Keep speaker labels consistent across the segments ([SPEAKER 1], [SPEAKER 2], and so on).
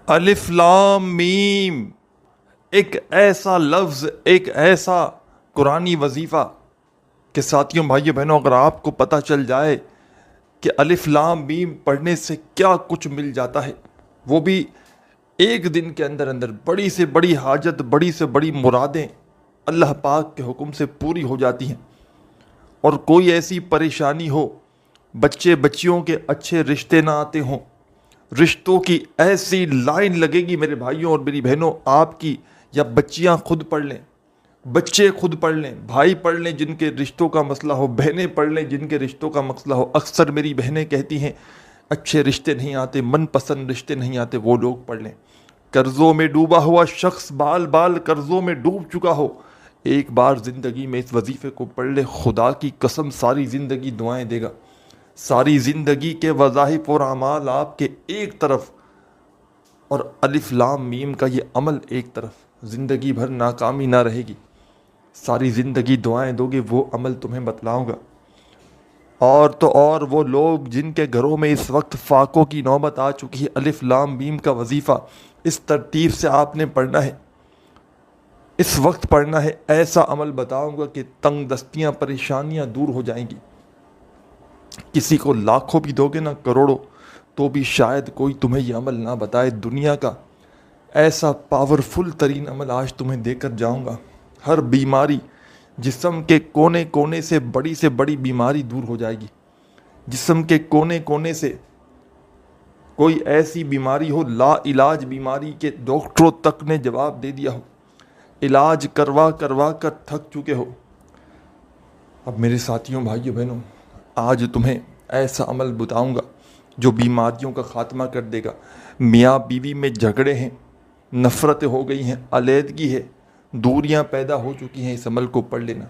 [SPEAKER 1] الف لام میم ایک ایسا لفظ، ایک ایسا قرآنی وظیفہ کہ ساتھیوں بھائیوں بہنوں، اگر آپ کو پتہ چل جائے کہ الف لام میم پڑھنے سے کیا کچھ مل جاتا ہے، وہ بھی ایک دن کے اندر اندر، بڑی سے بڑی حاجت، بڑی سے بڑی مرادیں اللہ پاک کے حکم سے پوری ہو جاتی ہیں، اور کوئی ایسی پریشانی ہو، بچے بچیوں کے اچھے رشتے نہ آتے ہوں، رشتوں کی ایسی لائن لگے گی میرے بھائیوں اور میری بہنوں، آپ کی، یا بچیاں خود پڑھ لیں، بچے خود پڑھ لیں، بھائی پڑھ لیں جن کے رشتوں کا مسئلہ ہو، بہنیں پڑھ لیں جن کے رشتوں کا مسئلہ ہو۔ اکثر میری بہنیں کہتی ہیں اچھے رشتے نہیں آتے، من پسند رشتے نہیں آتے، وہ لوگ پڑھ لیں۔ قرضوں میں ڈوبا ہوا شخص بال بال قرضوں میں ڈوب چکا ہو، ایک بار زندگی میں اس وظیفے کو پڑھ لے، خدا کی قسم ساری زندگی دعائیں دے گا۔ ساری زندگی کے وظائف اور اعمال آپ کے ایک طرف، اور الف لام میم کا یہ عمل ایک طرف، زندگی بھر ناکامی نہ رہے گی۔ ساری زندگی دعائیں دو گے، وہ عمل تمہیں بتلاؤں گا۔ اور تو اور وہ لوگ جن کے گھروں میں اس وقت فاقوں کی نوبت آ چکی ہے، الف لام میم کا وظیفہ اس ترتیب سے آپ نے پڑھنا ہے، اس وقت پڑھنا ہے۔ ایسا عمل بتاؤں گا کہ تنگ دستیاں، پریشانیاں دور ہو جائیں گی۔ کسی کو لاکھوں بھی دو گے نا، کروڑوں، تو بھی شاید کوئی تمہیں یہ عمل نہ بتائے۔ دنیا کا ایسا پاورفل ترین عمل آج تمہیں دے کر جاؤں گا۔ ہر بیماری، جسم کے کونے کونے سے بڑی بیماری دور ہو جائے گی۔ جسم کے کونے کونے سے کوئی ایسی بیماری ہو، لا علاج بیماری کے ڈاکٹروں تک نے جواب دے دیا ہو، علاج کروا کروا کر تھک چکے ہو، اب میرے ساتھیوں بھائیوں بہنوں، آج تمہیں ایسا عمل بتاؤں گا جو بیماریوں کا خاتمہ کر دے گا۔ میاں بیوی میں جھگڑے ہیں، نفرتیں ہو گئی ہیں، علیحدگی ہے، دوریاں پیدا ہو چکی ہیں، اس عمل کو پڑھ لینا۔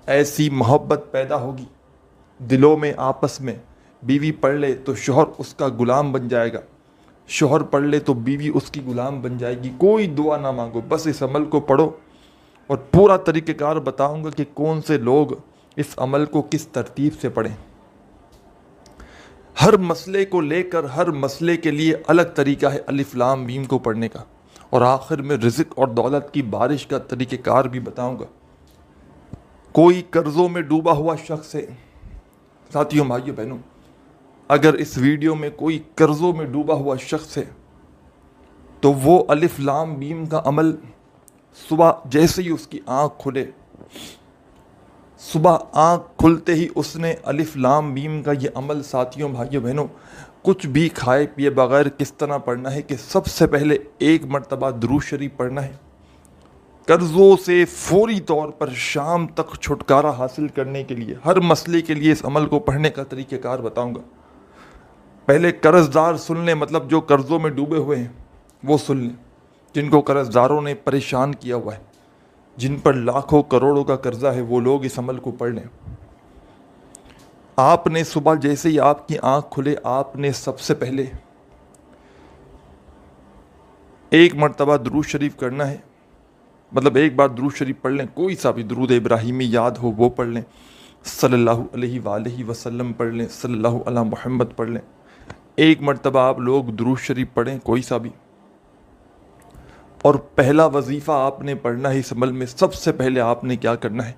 [SPEAKER 1] ایسی محبت پیدا ہوگی دلوں میں، آپس میں۔ بیوی پڑھ لے تو شوہر اس کا غلام بن جائے گا، شوہر پڑھ لے تو بیوی اس کی غلام بن جائے گی۔ کوئی دعا نہ مانگو، بس اس عمل کو پڑھو، اور پورا طریقہ کار بتاؤں گا کہ کون سے لوگ اس عمل کو کس ترتیب سے پڑھیں۔ ہر مسئلے کو لے کر، ہر مسئلے کے لیے الگ طریقہ ہے الف لام میم کو پڑھنے کا، اور آخر میں رزق اور دولت کی بارش کا طریقہ کار بھی بتاؤں گا۔ کوئی قرضوں میں ڈوبا ہوا شخص ہے، ساتھیوں بھائیوں بہنوں، اگر اس ویڈیو میں کوئی قرضوں میں ڈوبا ہوا شخص ہے تو وہ الف لام میم کا عمل صبح جیسے ہی اس کی آنکھ کھلے، صبح آنکھ کھلتے ہی اس نے الف لام میم کا یہ عمل، ساتھیوں بھائیوں بہنوں، کچھ بھی کھائے پیے بغیر کس طرح پڑھنا ہے کہ سب سے پہلے ایک مرتبہ درود شریف پڑھنا ہے۔ قرضوں سے فوری طور پر شام تک چھٹکارا حاصل کرنے کے لیے، ہر مسئلے کے لیے اس عمل کو پڑھنے کا طریقہ کار بتاؤں گا۔ پہلے قرض دار سن لیں، مطلب جو قرضوں میں ڈوبے ہوئے ہیں وہ سن لیں، جن کو قرض داروں نے پریشان کیا ہوا ہے، جن پر لاکھوں کروڑوں کا قرضہ ہے، وہ لوگ اس عمل کو پڑھ لیں۔ آپ نے صبح جیسے ہی آپ کی آنکھ کھلے، آپ نے سب سے پہلے ایک مرتبہ درود شریف کرنا ہے، مطلب ایک بار درود شریف پڑھ لیں، کوئی سا بھی درود ابراہیمی یاد ہو وہ پڑھ لیں، صلی اللہ علیہ وآلہ وسلم پڑھ لیں، صلی اللہ علی محمد پڑھ لیں۔ ایک مرتبہ آپ لوگ درود شریف پڑھیں، کوئی سا بھی۔ اور پہلا وظیفہ آپ نے پڑھنا ہے اس عمل میں، سب سے پہلے آپ نے کیا کرنا ہے،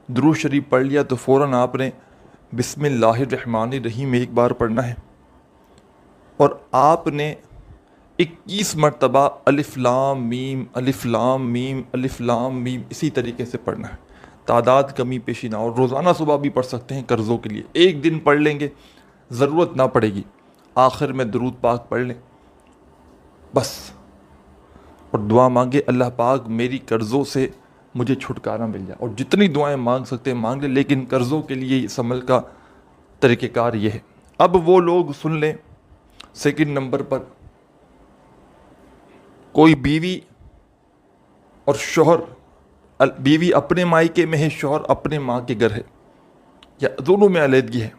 [SPEAKER 1] درود شریف پڑھ لیا تو فوراً آپ نے بسم اللہ الرحمن الرحیم ایک بار پڑھنا ہے، اور آپ نے 21 مرتبہ الف لام میم الف لام میم الف لام میم اسی طریقے سے پڑھنا ہے۔ تعداد کمی پیشی نہ، اور روزانہ صبح بھی پڑھ سکتے ہیں قرضوں کے لیے، ایک دن پڑھ لیں گے ضرورت نہ پڑے گی، آخر میں درود پاک پڑھ لیں بس، اور دعا مانگے اللہ پاک میری قرضوں سے مجھے چھٹکارا مل جائے، اور جتنی دعائیں مانگ سکتے ہیں مانگ لیں، لیکن قرضوں کے لیے اس عمل کا طریقہ کار یہ ہے۔ اب وہ لوگ سن لیں، سیکنڈ نمبر پر کوئی بیوی اور شوہر، بیوی اپنے مائکے میں ہے، شوہر اپنے ماں کے گھر ہے، یا دونوں میں علیحدگی ہے۔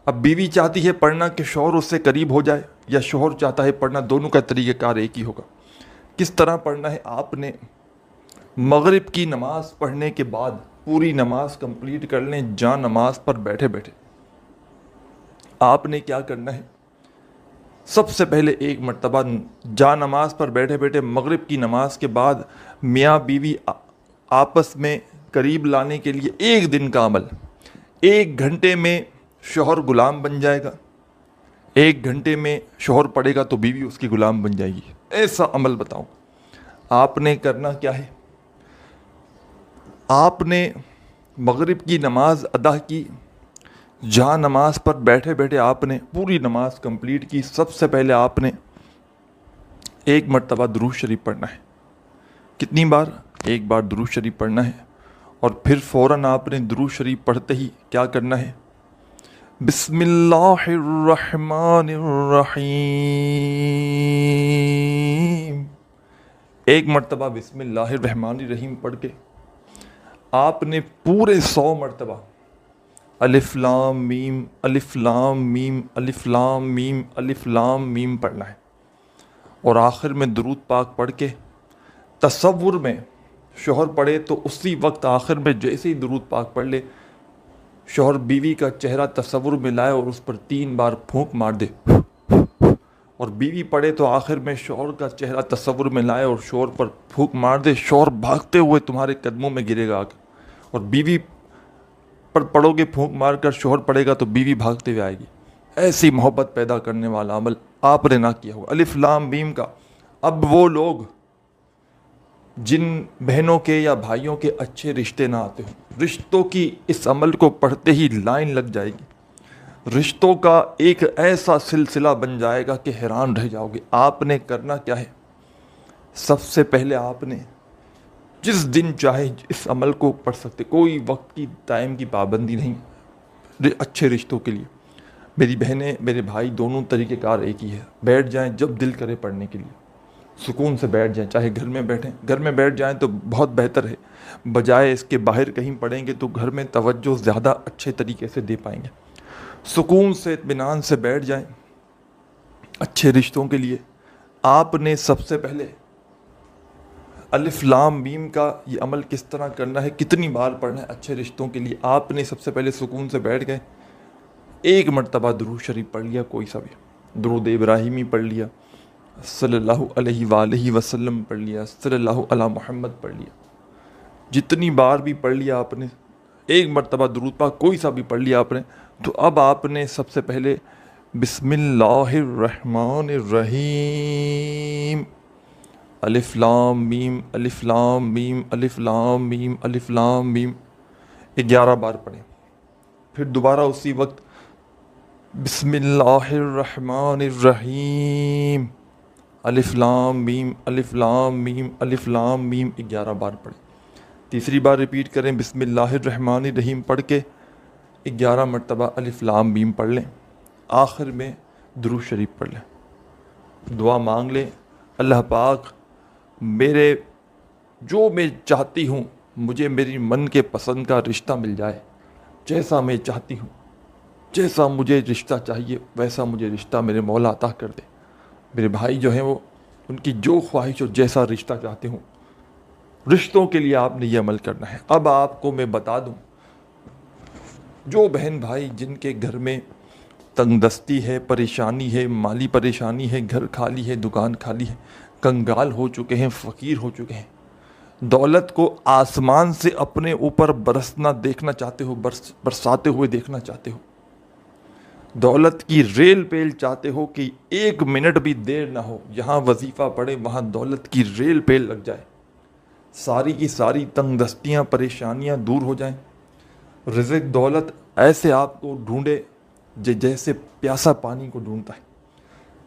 [SPEAKER 1] اب بیوی چاہتی ہے پڑھنا کہ شوہر اس سے قریب ہو جائے، یا شوہر چاہتا ہے پڑھنا، دونوں کا طریقہ کار ایک ہی ہوگا۔ کس طرح پڑھنا ہے، آپ نے مغرب کی نماز پڑھنے کے بعد پوری نماز کمپلیٹ کر لیں، جہاں نماز پر بیٹھے بیٹھے آپ نے کیا کرنا ہے، سب سے پہلے ایک مرتبہ جا نماز پر بیٹھے بیٹھے مغرب کی نماز کے بعد میاں بیوی آپس میں قریب لانے کے لیے ایک دن کا عمل، 1 گھنٹے میں شوہر غلام بن جائے گا، 1 گھنٹے میں شوہر پڑے گا تو بیوی اس کی غلام بن جائے گی، ایسا عمل بتاؤں۔ آپ نے کرنا کیا ہے؟ آپ نے مغرب کی نماز ادا کی، جہاں نماز پر بیٹھے بیٹھے آپ نے پوری نماز کمپلیٹ کی، سب سے پہلے آپ نے ایک مرتبہ درود شریف پڑھنا ہے۔ کتنی بار؟ ایک بار درود شریف پڑھنا ہے، اور پھر فوراً آپ نے درود شریف پڑھتے ہی کیا کرنا ہے؟ بسم اللہ الرحمن الرحیم، ایک مرتبہ بسم اللہ الرحمن الرحیم پڑھ کے آپ نے پورے 100 مرتبہ الف لام میم الف لام میم الف لام میم الف لام میم پڑھنا ہے، اور آخر میں درود پاک پڑھ کے تصور میں شوہر پڑھے تو اسی وقت آخر میں جیسے ہی درود پاک پڑھ لے، شوہر بیوی کا چہرہ تصور میں لائے اور اس پر 3 بار پھونک مار دے، اور بیوی پڑھے تو آخر میں شوہر کا چہرہ تصور میں لائے اور شوہر پر پھونک مار دے، شوہر بھاگتے ہوئے تمہارے قدموں میں گرے گا، اور بیوی پر پڑھو گے پھونک مار کر، شوہر پڑھے گا تو بیوی بھاگتے ہوئے آئے گی۔ ایسی محبت پیدا کرنے والا عمل آپ نے نہ کیا ہو الف لام میم کا۔ اب وہ لوگ جن بہنوں کے یا بھائیوں کے اچھے رشتے نہ آتے ہوں، رشتوں کی اس عمل کو پڑھتے ہی لائن لگ جائے گی، رشتوں کا ایک ایسا سلسلہ بن جائے گا کہ حیران رہ جاؤ گے۔ آپ نے کرنا کیا ہے؟ سب سے پہلے آپ نے جس دن چاہے اس عمل کو پڑھ سکتے، کوئی وقت کی ٹائم کی پابندی نہیں، اچھے رشتوں کے لیے۔ میری بہنیں میرے بھائی دونوں طریقہ کار ایک ہی ہے، بیٹھ جائیں جب دل کرے پڑھنے کے لیے، سکون سے بیٹھ جائیں، چاہے گھر میں بیٹھیں، گھر میں بیٹھ جائیں تو بہت بہتر ہے، بجائے اس کے باہر کہیں پڑھیں گے تو گھر میں توجہ زیادہ اچھے طریقے سے دے پائیں گے۔ سکون سے اطمینان سے بیٹھ جائیں اچھے رشتوں کے لیے۔ آپ نے سب سے پہلے الف لام میم کا یہ عمل کس طرح کرنا ہے، کتنی بار پڑھنا ہے اچھے رشتوں کے لیے؟ آپ نے سب سے پہلے سکون سے بیٹھ گئے، ایک مرتبہ درود شریف پڑھ لیا، کوئی سا بھی درود ابراہیمی پڑھ لیا، صلی اللہ علیہ وآلہ وسلم پڑھ لیا، صلی اللہ علی محمد پڑھ لیا، جتنی بار بھی پڑھ لیا آپ نے، ایک مرتبہ درود پاک کوئی سا بھی پڑھ لیا آپ نے، تو اب آپ نے سب سے پہلے بسم اللہ الرحمن الرحیم الف لام میم الف لام میم الف لام میم الف لام میم 11 بار پڑھیں، پھر دوبارہ اسی وقت بسم اللہ الرحمن الرحیم الف لام میم الف لام میم الف لام میم 11 بار پڑھیں، تیسری بار ریپیٹ کریں بسم اللہ الرحمن الرحیم پڑھ کے 11 مرتبہ الف لام میم پڑھ لیں، آخر میں درود شریف پڑھ لیں، دعا مانگ لیں، اللہ پاک میرے جو میں چاہتی ہوں مجھے میری من کے پسند کا رشتہ مل جائے، جیسا میں چاہتی ہوں، جیسا مجھے رشتہ چاہیے ویسا مجھے رشتہ میرے مولا عطا کر دے۔ میرے بھائی جو ہیں وہ ان کی جو خواہش ہو، جیسا رشتہ چاہتے ہوں، رشتوں کے لیے آپ نے یہ عمل کرنا ہے۔ اب آپ کو میں بتا دوں، جو بہن بھائی جن کے گھر میں تنگ دستی ہے، پریشانی ہے، مالی پریشانی ہے، گھر خالی ہے، دکان خالی ہے، کنگال ہو چکے ہیں، فقیر ہو چکے ہیں، دولت کو آسمان سے اپنے اوپر برسنا دیکھنا چاہتے ہو، برساتے ہوئے دیکھنا چاہتے ہو، دولت کی ریل پیل چاہتے ہو کہ 1 منٹ بھی دیر نہ ہو، یہاں وظیفہ پڑھے وہاں دولت کی ریل پیل لگ جائے، ساری کی ساری تنگ دستیاں پریشانیاں دور ہو جائیں، رزق دولت ایسے آپ کو ڈھونڈے جیسے پیاسا پانی کو ڈھونڈتا ہے۔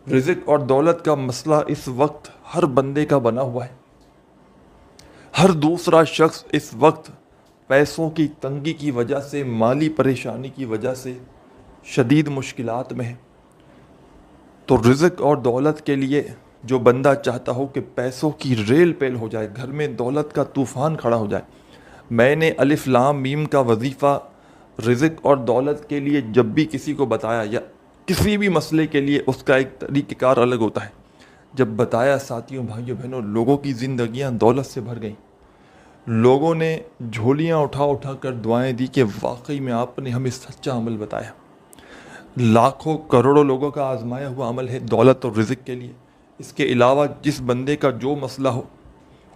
[SPEAKER 1] رزق اور دولت کا مسئلہ اس وقت ہر بندے کا بنا ہوا ہے، ہر دوسرا شخص اس وقت پیسوں کی تنگی کی وجہ سے، مالی پریشانی کی وجہ سے شدید مشکلات میں ہے۔ تو رزق اور دولت کے لیے جو بندہ چاہتا ہو کہ پیسوں کی ریل پیل ہو جائے، گھر میں دولت کا طوفان کھڑا ہو جائے، میں نے الف لام میم کا وظیفہ رزق اور دولت کے لیے جب بھی کسی کو بتایا، یا کسی بھی مسئلے کے لیے اس کا ایک طریقہ کار الگ ہوتا ہے، جب بتایا ساتھیوں بھائیوں بہنوں، لوگوں کی زندگیاں دولت سے بھر گئیں، لوگوں نے جھولیاں اٹھا اٹھا کر دعائیں دی کہ واقعی میں آپ نے ہمیں سچا عمل بتایا، لاکھوں کروڑوں لوگوں کا آزمایا ہوا عمل ہے دولت اور رزق کے لیے۔ اس کے علاوہ جس بندے کا جو مسئلہ ہو،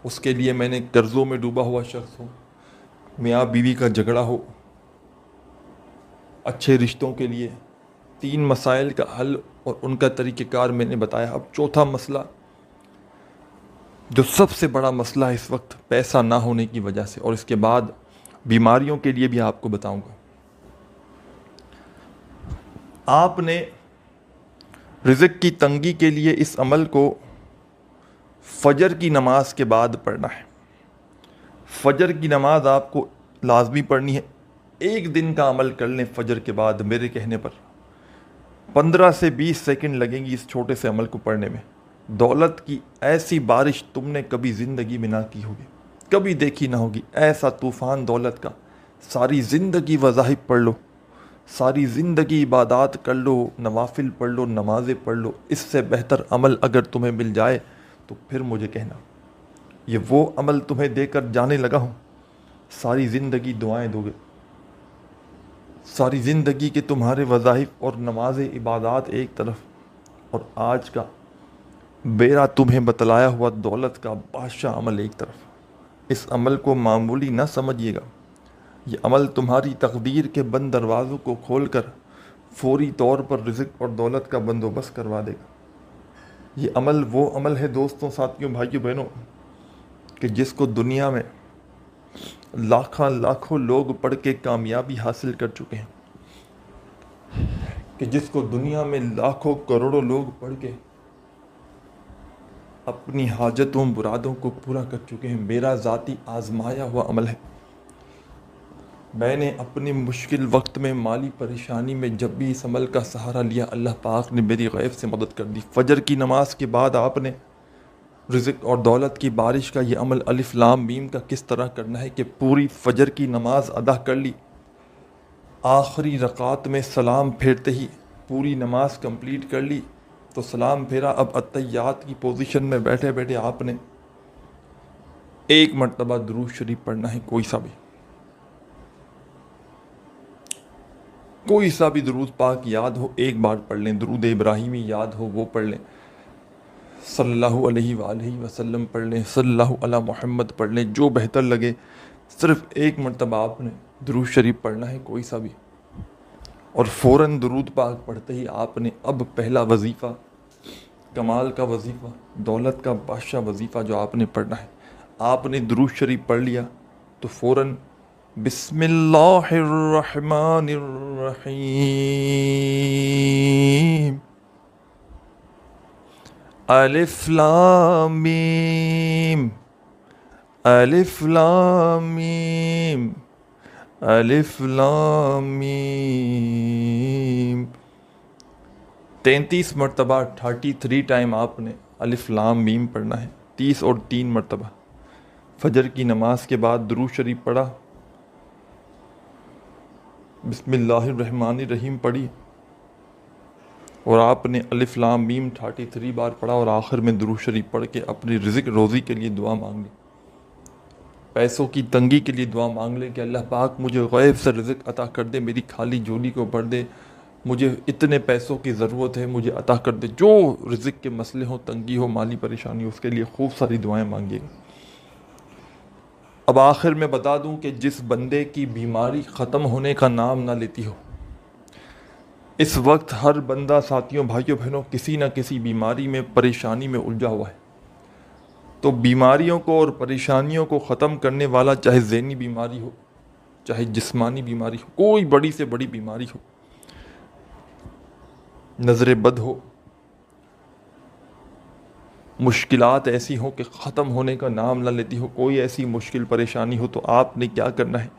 [SPEAKER 1] اس کے لیے میں نے قرضوں میں ڈوبا ہوا شخص ہوں، میاں بیوی کا جھگڑا ہو، اچھے رشتوں کے لیے 3 مسائل کا حل اور ان کا طریقہ کار میں نے بتایا۔ اب چوتھا مسئلہ جو سب سے بڑا مسئلہ ہے اس وقت پیسہ نہ ہونے کی وجہ سے، اور اس کے بعد بیماریوں کے لیے بھی آپ کو بتاؤں گا۔ آپ نے رزق کی تنگی کے لیے اس عمل کو فجر کی نماز کے بعد پڑھنا ہے۔ فجر کی نماز آپ کو لازمی پڑھنی ہے۔ ایک دن کا عمل کر لیں فجر کے بعد، میرے کہنے پر 15 سے 20 سیکنڈ لگیں گی اس چھوٹے سے عمل کو پڑھنے میں۔ دولت کی ایسی بارش تم نے کبھی زندگی میں نہ کی ہوگی، کبھی دیکھی نہ ہوگی، ایسا طوفان دولت کا۔ ساری زندگی وظائف پڑھ لو، ساری زندگی عبادات کر لو، نوافل پڑھ لو، نمازیں پڑھ لو، اس سے بہتر عمل اگر تمہیں مل جائے تو پھر مجھے کہنا۔ یہ وہ عمل تمہیں دے کر جانے لگا ہوں، ساری زندگی دعائیں دو گے، ساری زندگی کے تمہارے وظائف اور نماز عبادات ایک طرف، اور آج کا میرا تمہیں بتلایا ہوا دولت کا بادشاہ عمل ایک طرف۔ اس عمل کو معمولی نہ سمجھیے گا، یہ عمل تمہاری تقدیر کے بند دروازوں کو کھول کر فوری طور پر رزق اور دولت کا بندوبست کروا دے گا۔ یہ عمل وہ عمل ہے دوستوں، ساتھیوں، بھائیوں، بہنوں، کہ جس کو دنیا میں لاکھوں لوگ پڑھ کے کامیابی حاصل کر چکے ہیں، کہ جس کو دنیا میں لاکھوں کروڑوں لوگ پڑھ کے اپنی حاجتوں مرادوں کو پورا کر چکے ہیں۔ میرا ذاتی آزمایا ہوا عمل ہے۔ میں نے اپنی مشکل وقت میں، مالی پریشانی میں جب بھی اس عمل کا سہارا لیا، اللہ پاک نے میری غیب سے مدد کر دی۔ فجر کی نماز کے بعد آپ نے رزق اور دولت کی بارش کا یہ عمل الف لام میم کا کس طرح کرنا ہے کہ پوری فجر کی نماز ادا کر لی، آخری رکعت میں سلام پھیرتے ہی پوری نماز کمپلیٹ کر لی تو سلام پھیرا، اب اتحیات کی پوزیشن میں بیٹھے بیٹھے آپ نے ایک مرتبہ درود شریف پڑھنا ہے، کوئی سا بھی درود پاک یاد ہو ایک بار پڑھ لیں، درود ابراہیمی یاد ہو وہ پڑھ لیں، صلی اللہ علیہ وآلہ وسلم پڑھ لیں، صلی اللہ علی محمد پڑھ لیں، جو بہتر لگے، صرف ایک مرتبہ آپ نے درود شریف پڑھنا ہے کوئی سا بھی، اور فوراً درود پاک پڑھتے ہی آپ نے اب پہلا وظیفہ، کمال کا وظیفہ، دولت کا بادشاہ وظیفہ جو آپ نے پڑھنا ہے، آپ نے درود شریف پڑھ لیا تو فوراً بسم اللہ الرحمن الرحیم، الف لام میم، الف لام میم، الف لام میم، 33 مرتبہ 33 ٹائم آپ نے الف لام میم پڑھنا ہے، 30 اور 3 مرتبہ۔ فجر کی نماز کے بعد درود شریف پڑھا، بسم اللہ الرحمن الرحیم پڑھی، اور آپ نے الف لام میم 33 بار پڑھا، اور آخر میں درود شریف پڑھ کے اپنی رزق روزی کے لیے دعا مانگ لی، پیسوں کی تنگی کے لیے دعا مانگ لیں کہ اللہ پاک مجھے غیب سے رزق عطا کر دے، میری خالی جھولی کو بھر دے، مجھے اتنے پیسوں کی ضرورت ہے، مجھے عطا کر دے۔ جو رزق کے مسئلے ہوں، تنگی ہو، مالی پریشانی ہو، اس کے لیے خوب ساری دعائیں مانگیے گا۔ اب آخر میں بتا دوں کہ جس بندے کی بیماری ختم ہونے کا نام نہ لیتی ہو، اس وقت ہر بندہ، ساتھیوں، بھائیوں، بہنوں، کسی نہ کسی بیماری میں، پریشانی میں الجھا ہوا ہے۔ تو بیماریوں کو اور پریشانیوں کو ختم کرنے والا، چاہے ذہنی بیماری ہو، چاہے جسمانی بیماری ہو، کوئی بڑی سے بڑی بیماری ہو، نظر بد ہو، مشکلات ایسی ہوں کہ ختم ہونے کا نام نہ لیتی ہو، کوئی ایسی مشکل پریشانی ہو، تو آپ نے کیا کرنا ہے،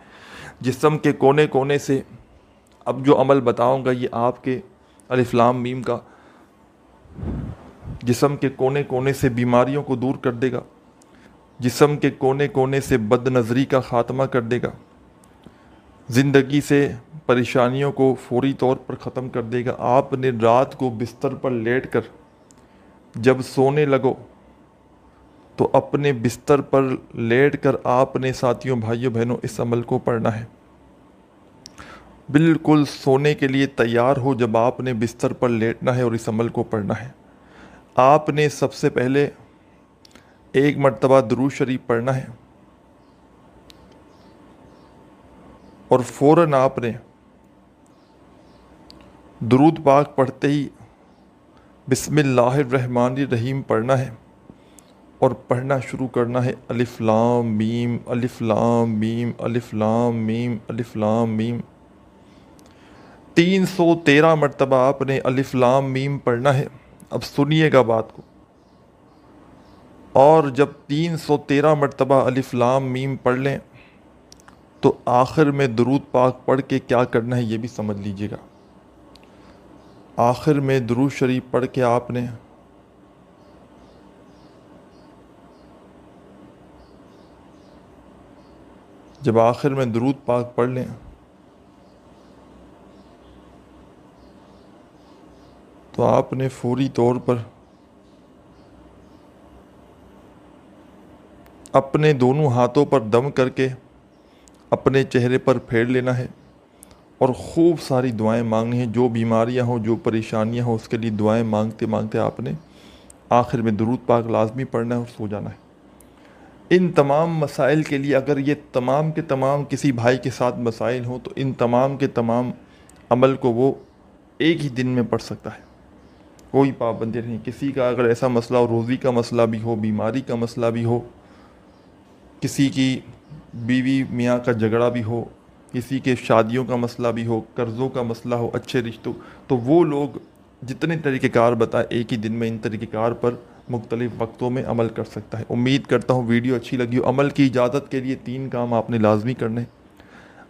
[SPEAKER 1] جسم کے کونے کونے سے، اب جو عمل بتاؤں گا یہ آپ کے الف لام میم کا جسم کے کونے کونے سے بیماریوں کو دور کر دے گا، جسم کے کونے کونے سے بد نظری کا خاتمہ کر دے گا، زندگی سے پریشانیوں کو فوری طور پر ختم کر دے گا۔ آپ نے رات کو بستر پر لیٹ کر جب سونے لگو تو اپنے بستر پر لیٹ کر آپ نے، ساتھیوں، بھائیوں، بہنوں، اس عمل کو پڑھنا ہے، بالکل سونے کے لیے تیار ہو جب آپ نے بستر پر لیٹنا ہے اور اس عمل کو پڑھنا ہے، آپ نے سب سے پہلے ایک مرتبہ درود شریف پڑھنا ہے اور فوراً آپ نے درود پاک پڑھتے ہی بسم اللہ الرحمن الرحیم پڑھنا ہے اور پڑھنا شروع کرنا ہے الف لام میم الف لام میم الف لام میم الف لام میم۔ 313 مرتبہ آپ نے الف لام میم پڑھنا ہے۔ اب سنیے گا بات کو، اور جب 313 مرتبہ الف لام میم پڑھ لیں تو آخر میں درود پاک پڑھ کے کیا کرنا ہے یہ بھی سمجھ لیجیے گا۔ آخر میں درود شریف پڑھ کے آپ نے جب آخر میں درود پاک پڑھ لیں تو آپ نے فوری طور پر اپنے دونوں ہاتھوں پر دم کر کے اپنے چہرے پر پھیر لینا ہے اور خوب ساری دعائیں مانگنی ہیں۔ جو بیماریاں ہوں، جو پریشانیاں ہوں، اس کے لیے دعائیں مانگتے مانگتے آپ نے آخر میں درود پاک لازمی پڑھنا ہے اور سو جانا ہے۔ ان تمام مسائل کے لیے اگر یہ تمام کے تمام کسی بھائی کے ساتھ مسائل ہوں تو ان تمام کے تمام عمل کو وہ ایک ہی دن میں پڑھ سکتا ہے، کوئی پابندی نہیں۔ کسی کا اگر ایسا مسئلہ ہو، روزی کا مسئلہ بھی ہو، بیماری کا مسئلہ بھی ہو، کسی کی بیوی میاں کا جھگڑا بھی ہو، کسی کے شادیوں کا مسئلہ بھی ہو، قرضوں کا مسئلہ ہو، اچھے رشتوں، تو وہ لوگ جتنے طریقہ کار بتائے ایک ہی دن میں ان طریقہ کار پر مختلف وقتوں میں عمل کر سکتا ہے۔ امید کرتا ہوں ویڈیو اچھی لگی ہو۔ عمل کی اجازت کے لیے 3 کام آپ نے لازمی کرنے۔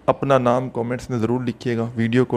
[SPEAKER 1] اپنا نام کومنٹس میں ضرور لکھیے گا، ویڈیو کو